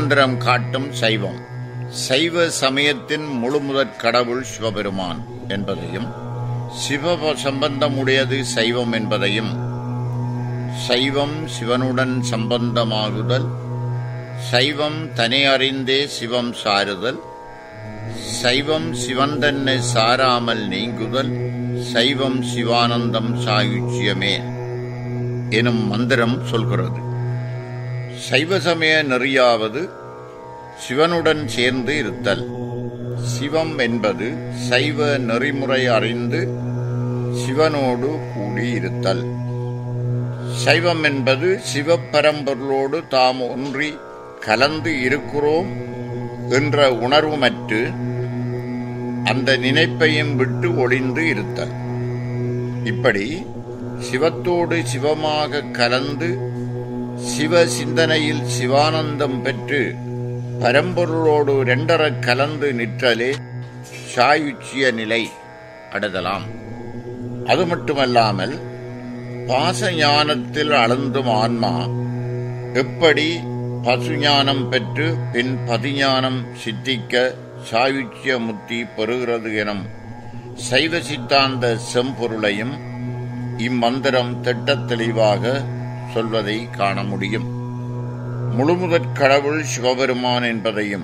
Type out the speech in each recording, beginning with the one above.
இம்மந்திரம் காட்டும் சைவம். சைவ சமயத்தின் முழுமுதற் கடவுள் சிவபெருமான் என்பதையும், சிவ சம்பந்தமுடையது சைவம் என்பதையும், சைவம் சிவனுடன் சம்பந்தமாகுதல், சைவம் தனி அறிந்தே சிவம் சாருதல், சைவம் சிவன் தன்னை சாராமல் நீங்குதல், சைவம் சிவானந்தம் சாயுச்சியமே எனும் மந்திரம் சொல்கிறது. சைவ சமய நெறியாவது சிவனுடன் சேர்ந்து இருத்தல். சிவம் என்பது சைவ நெறிமுறை அறிந்து சிவனோடு கூடியிருத்தல். சைவம் என்பது சிவப்பரம்பொருளோடு தாம் ஒன்றி கலந்து இருக்கிறோம் என்ற உணர்வுமற்று அந்த நினைப்பையும் விட்டு ஒளிந்து இருத்தல். இப்படி சிவத்தோடு சிவமாக கலந்து சிவ சிந்தனையில் சிவானந்தம் பெற்று பரம்பொருளோடு இரண்டரக் கலந்து நிற்றலே சாயுச்சிய நிலை அடைதலாம். அது மட்டுமல்லாமல் பாச ஞானத்தில் அளந்தும் ஆன்மா எப்படி பசுஞானம் பெற்று பின் பதிஞானம் சித்திக்க சாயுச்சிய முத்தி பெறுகிறது எனும் சைவ சித்தாந்த செம்பொருளையும் இம்மந்திரம் திட்டத் தெளிவாக சொல்வதை காண முடியும். முழுமுதற் கடவுள் சிவபெருமான் என்பதையும்,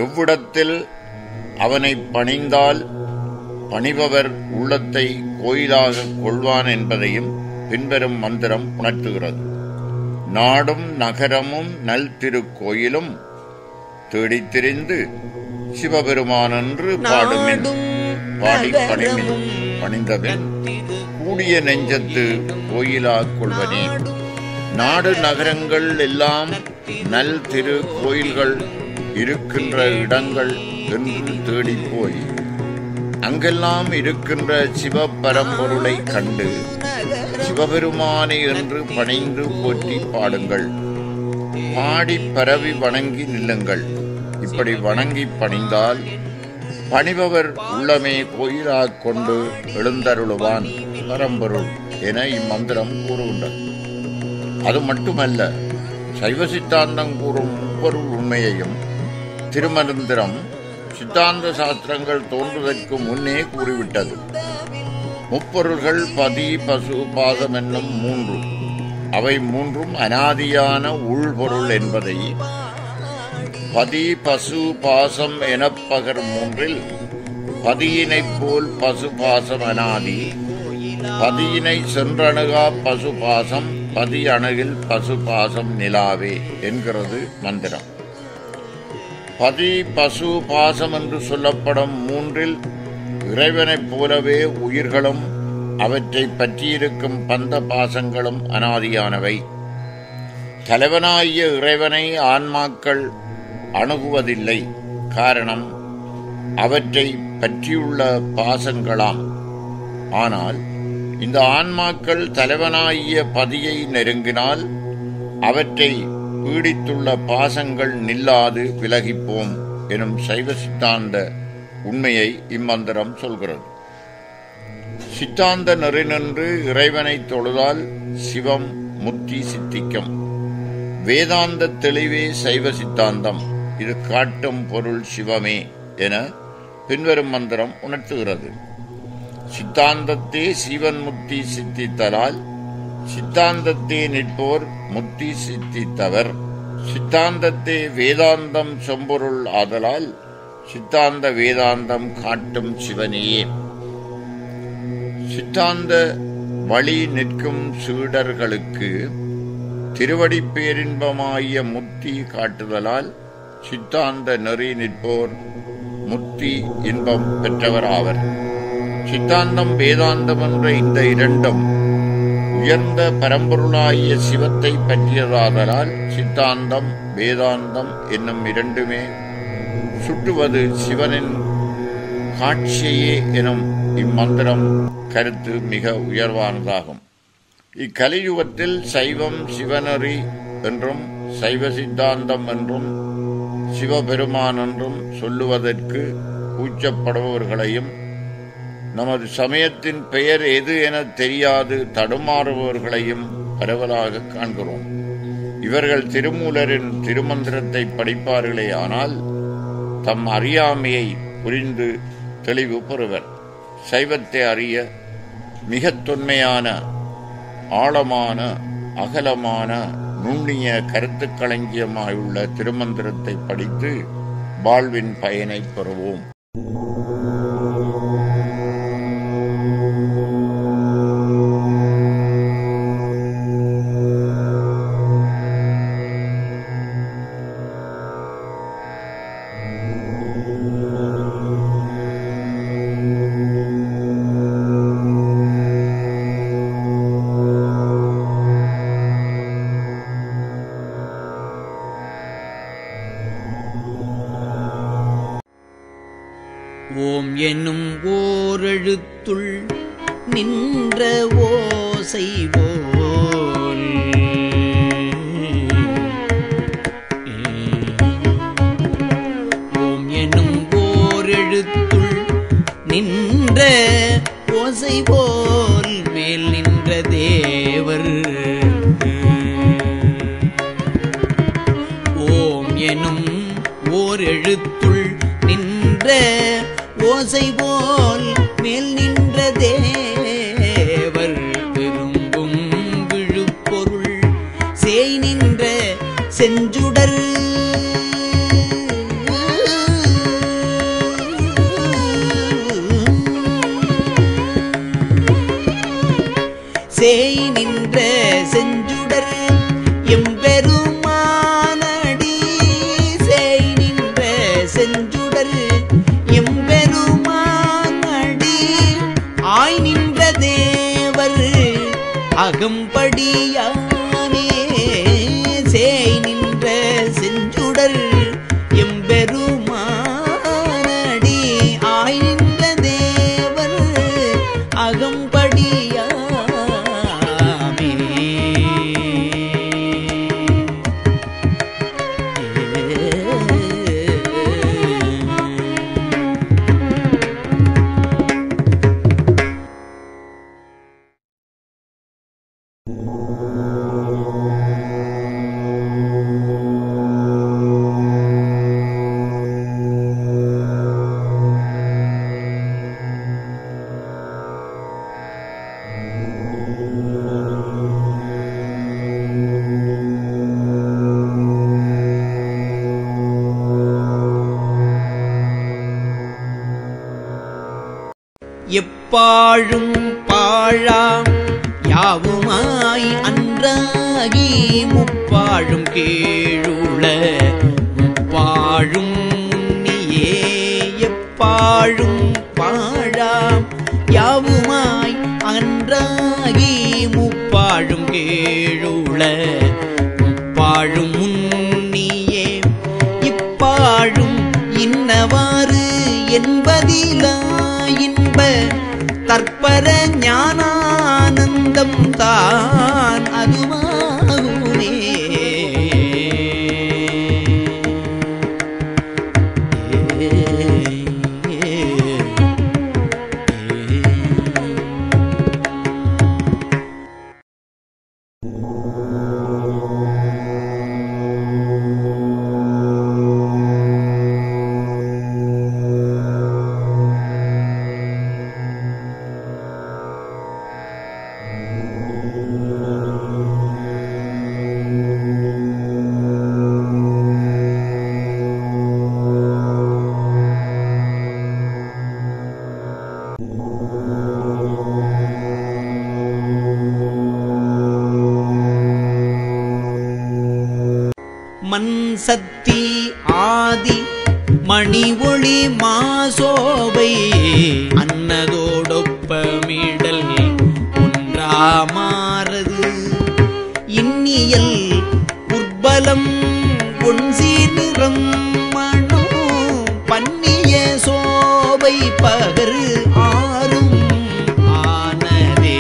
எவ்விடத்தில் அவனை பணிந்தால் பணிபவர் உள்ளத்தை கோயிலாக கொள்வான் என்பதையும் பின்வரும் மந்திரம் உணர்த்துகிறது. நாடும் நகரமும் நல் திருக்கோயிலும் தேடித்திரிந்து சிவபெருமான் என்று பாடுமின் பாடி பணிந்தபின் கூடிய நெஞ்சத்து கோயிலா கொள்வனே. நாடு நகரங்கள் எல்லாம் நல் திரு கோயில்கள் இருக்கின்ற இடங்கள் என்று தேடிப்போய் அங்கெல்லாம் இருக்கின்ற சிவபரம்பொருளை கண்டு சிவபெருமானை என்று பணிந்து போற்றி பாடுங்கள். பாடி பரவி வணங்கி நில்லுங்கள். இப்படி வணங்கி பணிந்தால் பணிபவர் உள்ளமே கோயிலாக கொண்டு எழுந்தருளுவான் பரம்பொருள் என இம்மந்திரம் கூறுகின்றது. அது மட்டுமல்ல, சைவ சித்தாந்தம் கூறும் முப்பொருள் உண்மையையும் திருமந்திரம் சித்தாந்த சாஸ்திரங்கள் தோன்றுவதற்கு முன்னே கூறிவிட்டது. முப்பொருள்கள் பதி பசு பாசம் என்னும் மூன்று, அவை மூன்றும் அனாதியான உள்பொருள் என்பதை பதி பசு பாசம் எனப்பகர் மூன்றில் பதியினைப் போல் பசு பாசம் அனாதி, பதியினை சென்றணுகா பசு பாசம், பதி அணுகில் பசு பாசம் நிலாவே என்கிறது மந்திரம். பதி பசு பாசம் என்று சொல்லப்படும் மூன்றில் இறைவனைப் போலவே உயிர்களும் அவற்றை பற்றியிருக்கும் பந்த பாசங்களும் அனாதியானவை. தலைவனாகிய இறைவனை ஆன்மாக்கள் அணுகுவதில்லை. காரணம் அவற்றை பற்றியுள்ள பாசங்களாம். ஆனால் இந்த ஆன்மாக்கள் தலைவனாகிய பதியை நெருங்கினால் அவற்றை பீடித்துள்ள பாசங்கள் நில்லாது விலகிப்போம் எனும் சைவ சித்தாந்த உண்மையை இம்மந்திரம் சொல்கிறது. சித்தாந்த நெறி நின்று இறைவனை தொழுதால் சிவம் முத்தி சித்திக்கும். வேதாந்த தெளிவே சைவ சித்தாந்தம். இது காட்டும் பொருள் சிவமே என பின்வரும் மந்திரம் உணர்த்துகிறது. சித்தாந்தத்தே சிவன் முத்தி சித்தித்தலால் சித்தாந்தத்தே நிற்போர் முத்தி சித்தித்தவர். சித்தாந்தத்தே வேதாந்தம் செம்பொருள் ஆதலால் சித்தாந்த வேதாந்தம் காட்டும் சிவனையே. சித்தாந்த வழி நிற்கும் சீடர்களுக்கு திருவடி பேரின்பமாகிய முத்தி காட்டுதலால் சித்தாந்த நெறி நிற்போர் முத்தி இன்பம் பெற்றவர் ஆவர். சித்தாந்தம் வேதாந்தம் என்ற இந்த இரண்டும் உயர்ந்த பரம்பொருளாகிய சிவத்தை பற்றியதாதலால் சித்தாந்தம் வேதாந்தம் என்னும் இரண்டுமே சுட்டுவது சிவனின் காட்சியே எனும் இம்மந்திரம் கருத்து மிக உயர்வானதாகும். இக்கலியுகத்தில் சைவம் சிவநெறி என்றும் சைவ சித்தாந்தம் என்றும் சிவபெருமான் என்றும் சொல்லுவதற்கு கூச்சப்படுபவர்களையும், நமது சமயத்தின் பெயர் எது என தெரியாது தடுமாறுபவர்களையும் பரவலாக காண்கிறோம். இவர்கள் திருமூலரின் திருமந்திரத்தை படிப்பார்களே ஆனால் தம் அறியாமையை புரிந்து தெளிவு பெறுவர். சைவத்தை அறிய மிக தொன்மையான, ஆழமான, அகலமான, நுண்ணிய கருத்துக்களஞ்சியமாயுள்ள திருமந்திரத்தை படித்து வாழ்வின் பயனை பெறுவோம். ஓம் என்னும் ஓரெழுத்துள் நின்ற ஓசை போல் ஓம் என்னும் ஓரெழுத்துள் நின்ற ஓசை போல் மேல் நின்ற தேவர் ஓம் எனும் ஓரெழுத்துள் நின்ற ஓசை போல் மேல் நின்ற தேவர் விரும்பும் விழுப்பொருள் சேய் நின்ற செஞ்சுடர் சேய் நின்ற செஞ்சுடர் எம்பெருமானடி சேய் நின்ற செஞ்சுடர் எம்பெருமானடி ஆய் நின்ற தேவர் அகம்படியானே சேய் நின்ற செஞ்சுடர் எம்பெருமானடி ஆய் நின்ற தேவர் அகம்படியா எப்பாழும் பாழாம் யாவுமாய் அன்றாகி முப்பாழும் கீழுள முப்பாழும் முன்னியே எப்பாழும் பாழாம் யாவுமாய் அன்றாகி முப்பாழும் கீழுள முப்பாழும் முன்னியே இப்பாழும் இன்னவாறு என்பதிலா இன்ப தற்பர ஞானானந்தம் தான் அதுவாகுமே மண் சக்தி ஆதி மணி ஒளி மாசோபை அன்னதோடொப்பமிடல் ஒன்றாமாறது இன்னியல் உற்பலம் ஒன்சி நிறம் மனோ பன்னிய சோபை பகர் ஆறும் ஆனதே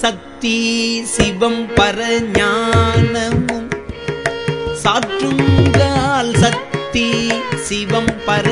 சத்தி சிவம் பரஞானமும் சாற்றுங்கால் சத்தி சிவம் பர